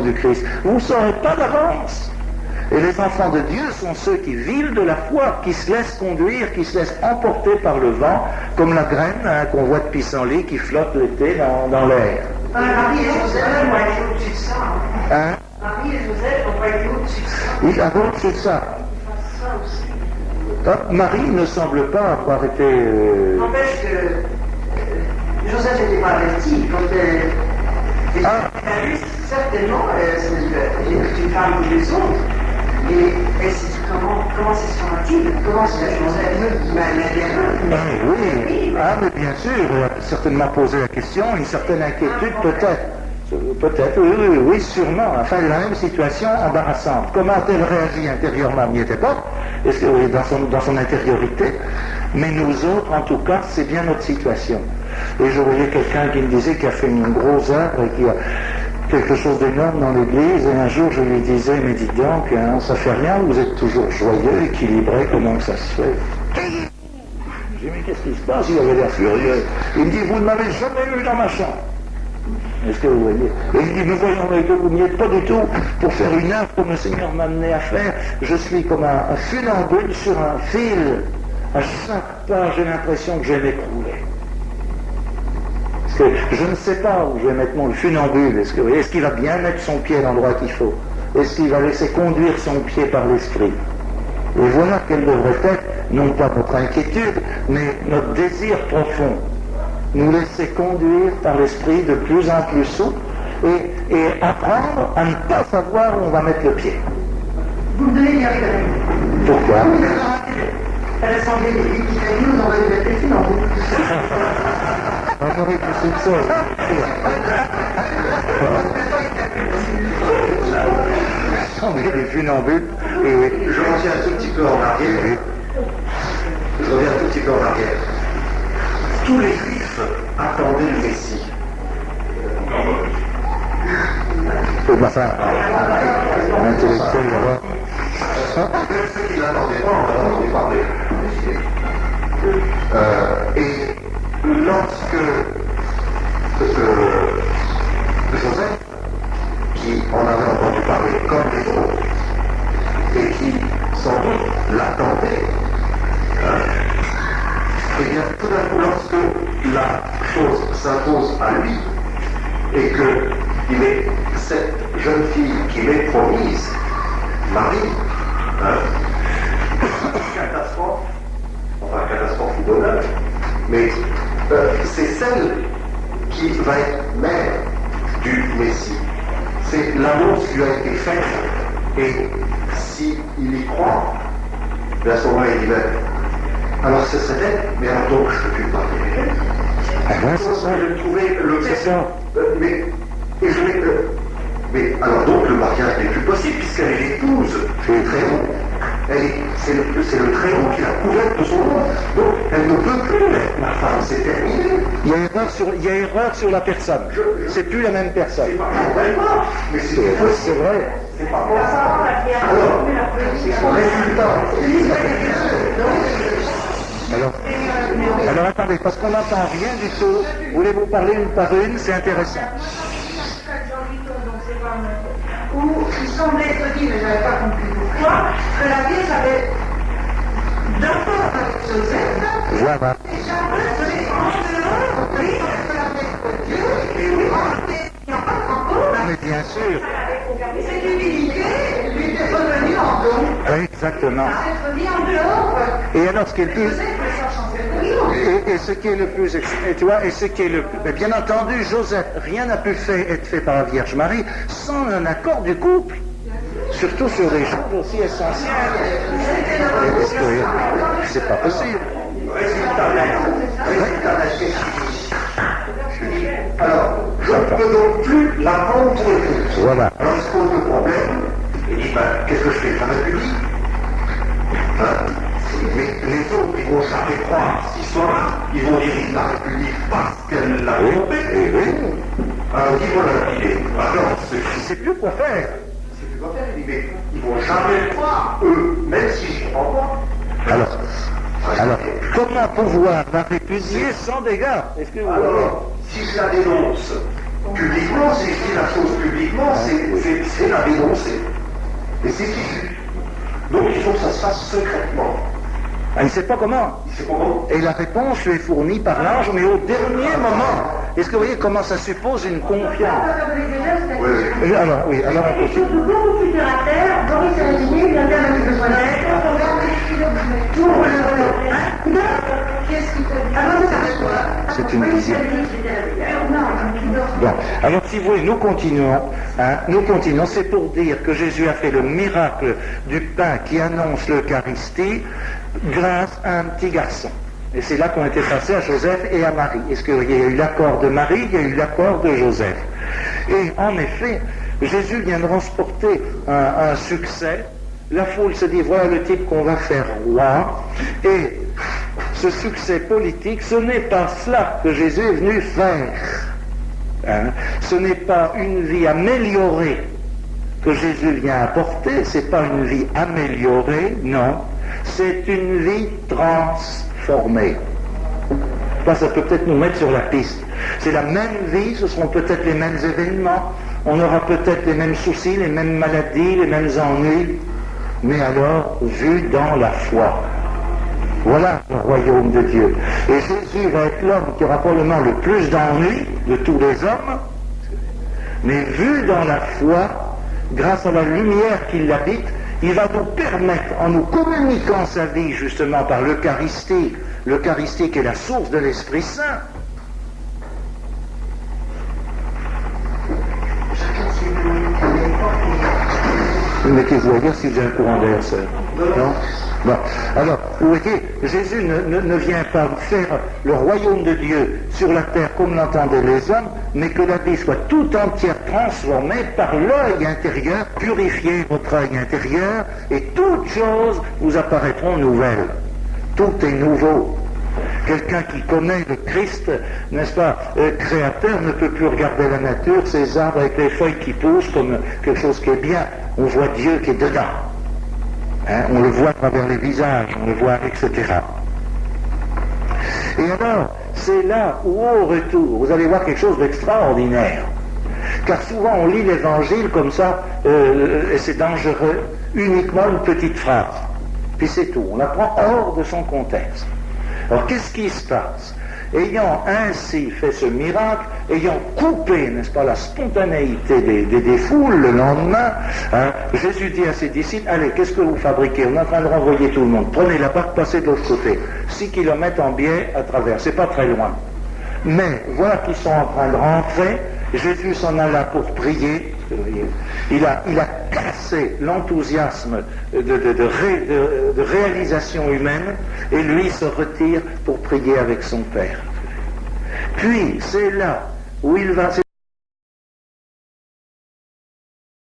du Christ. Vous ne saurez pas d'avance. Et les enfants de Dieu sont ceux qui vivent de la foi, qui se laissent conduire, qui se laissent emporter par le vent, comme la graine qu'on voit de pissenlit qui flotte l'été dans l'air. Marie et Joseph vont être au-dessus de ça. Hein? Marie et Joseph vont être au-dessus de ça. Oui, au-dessus de ça. Marie ne semble pas avoir été... N'empêche que Joseph n'était pas averti. Quand elle a vu, certainement, c'est une femme comme les autres. Et elle s'est dit comment c'est sera-t-il? Comment c'est la chose? Oui, mais bien sûr, elle a certainement posé la question, une certaine inquiétude peut-être. Peut-être, oui, sûrement. Enfin, la même situation embarrassante. Comment a-t-elle réagi intérieurement? N'y était pas. Est-ce que oui, dans son intériorité? Mais nous autres, en tout cas, c'est bien notre situation. Et je voyais quelqu'un qui me disait qu'il a fait une grosse œuvre et qui a quelque chose d'énorme dans l'église. Et un jour, je lui disais, mais dites donc, hein, ça fait rien, vous êtes toujours joyeux, équilibré, comment ça se fait? J'ai dit, mais qu'est-ce qui se passe? Il avait l'air furieux. Il me dit, vous ne m'avez jamais eu dans ma chambre. Est-ce que vous voyez? Et il dit, nous voyons que vous n'y êtes pas du tout pour faire une œuvre que le Seigneur m'a amené à faire. Je suis comme un funambule sur un fil. À chaque pas, j'ai l'impression que je vais m'écrouler. Parce que je ne sais pas où je vais mettre mon funambule. Est-ce qu'il va bien mettre son pied à l'endroit qu'il faut? Est-ce qu'il va laisser conduire son pied par l'esprit? Et voilà quelle devrait être, non pas notre inquiétude, mais notre désir profond. Nous laisser conduire par l'esprit de plus en plus souple et apprendre à ne pas savoir où on va mettre le pied. Vous me donnez y arriver. Pourquoi? Elle a semblé qu'il a dit, nous on va lui mettre les filles en vous. On aurait pu soupçonner. On est des funambules. Et je reviens un tout petit peu en arrière. Tous les Juifs attendaient le Messie. Enfin, intellectuel, voilà. Même ceux qui ne l'attendaient pas, on a entendu parler. Et lorsque Joseph, qui en avait entendu parler comme les autres, et qui sans doute l'attendait, et bien tout d'un coup, lorsque la chose s'impose à lui, et qu'il est cette jeune fille qui m'est promise, Marie, catastrophe ou bonheur, mais c'est celle qui va être mère du Messie. C'est l'annonce qui lui a été faite, et s'il y croit, à ce moment-là, il dit, alors ce serait elle, mais alors donc je ne peux plus parler. C'est ça. Je trouvais le C'est ça. Mais alors donc le mariage n'est plus possible puisqu'elle est l'épouse du Très-Haut. C'est le Très-Haut qui la couverte de son nom. Donc elle ne peut plus être ma femme, c'est terminé. Il y a erreur sur la personne. C'est plus la même personne. C'est pas complètement, mais c'est vrai. C'est pas pour ça. Alors, résultat. Alors attendez, parce qu'on n'entend rien du tout. Voulez-vous parler une par une? C'est intéressant. Où il semblait être dit, mais je n'avais pas compris pourquoi, que la Vierge avait, d'accord avec Joseph, Voilà. déjà rejeté en dehors de Dieu, et encore, Mais bien sûr. cette humilité lui était revenue en don. Exactement. Elle est revenue en dehors. Et alors ce qui est le plus... Joseph le cherche en Et ce qui est le plus... Et tu vois, et ce qui est le plus... Bien entendu, Joseph, rien n'a pu être fait par la Vierge Marie sans un accord du couple. Surtout sur des choses aussi essentielles. C'est pas possible. Alors, je ne peux donc plus la rendre épouse. Voilà. Alors il se pose le problème, il dit, qu'est-ce que je fais? Ça me publie. Mais les autres, ils vont jamais croire. S'ils sont là, ils vont dire, il l'a République parce qu'elle l'a trompé. Alors ils vont la lapider. Alors, Je ne sais plus quoi faire. c'est plus quoi faire. Il dit, mais ils vont jamais croire, eux, même si j'y crois pas. Alors, comment pouvoir la répudier sans dégâts? Est-ce que vous voyez? Alors, si je la dénonce, publiquement, s'il dit la chose publiquement, c'est la dénoncer. Et c'est diffus. Donc il faut que ça se fasse secrètement. Il ne sait pas comment. Il sait comment. Et la réponse lui est fournie par l'ange, mais au dernier moment. Est-ce que vous voyez comment ça suppose une confiance? Alors, oui, alors on continue. Surtout beaucoup plus terre à terre, Boris est résigné, il a bien un petit besoin d'aide, quand on regarde qu'est-ce qu'il fait? C'est une vision. Bon, alors si vous voulez, nous continuons, c'est pour dire que Jésus a fait le miracle du pain qui annonce l'Eucharistie grâce à un petit garçon. Et c'est là qu'on était passé à Joseph et à Marie. Est-ce qu'il y a eu l'accord de Marie, il y a eu l'accord de Joseph. Et en effet, Jésus vient de transporter un succès. La foule se dit, voilà le type qu'on va faire roi. Et ce succès politique, ce n'est pas cela que Jésus est venu faire. Ce n'est pas une vie améliorée que Jésus vient apporter, c'est pas une vie améliorée, non. C'est une vie transformée. Ça peut peut-être nous mettre sur la piste. C'est la même vie, ce seront peut-être les mêmes événements, on aura peut-être les mêmes soucis, les mêmes maladies, les mêmes ennuis, mais alors vu dans la foi. Voilà le royaume de Dieu. Et Jésus va être l'homme qui aura probablement le plus d'ennuis de tous les hommes, mais vu dans la foi, grâce à la lumière qui l'habite, il va nous permettre, en nous communiquant sa vie justement par l'Eucharistie qui est la source de l'Esprit Saint, mettez-vous à dire si j'ai un courant d'air, sœur. Non? Bon. Alors, vous voyez, Jésus ne vient pas faire le royaume de Dieu sur la terre comme l'entendaient les hommes, mais que la vie soit tout entière transformée par l'œil intérieur, purifiez votre œil intérieur, et toutes choses vous apparaîtront nouvelles. Tout est nouveau. Quelqu'un qui connaît le Christ, n'est-ce pas, créateur, ne peut plus regarder la nature, ces arbres avec les feuilles qui poussent comme quelque chose qui est bien. On voit Dieu qui est dedans. On le voit à travers les visages, on le voit, etc. Et alors, c'est là où, au retour, vous allez voir quelque chose d'extraordinaire. Car souvent, on lit l'Évangile comme ça, et c'est dangereux, uniquement une petite phrase. Puis c'est tout, on la prend hors de son contexte. Alors, qu'est-ce qui se passe? Ayant ainsi fait ce miracle, ayant coupé, n'est-ce pas, la spontanéité des foules le lendemain, Jésus dit à ses disciples, allez, qu'est-ce que vous fabriquez? On est en train de renvoyer tout le monde. Prenez la barque, passez de l'autre côté. 6 kilomètres en biais à travers, c'est pas très loin. Mais voilà qu'ils sont en train de rentrer, Jésus s'en alla pour prier. Il a cassé l'enthousiasme de réalisation humaine et lui se retire pour prier avec son Père. Puis c'est là où il va...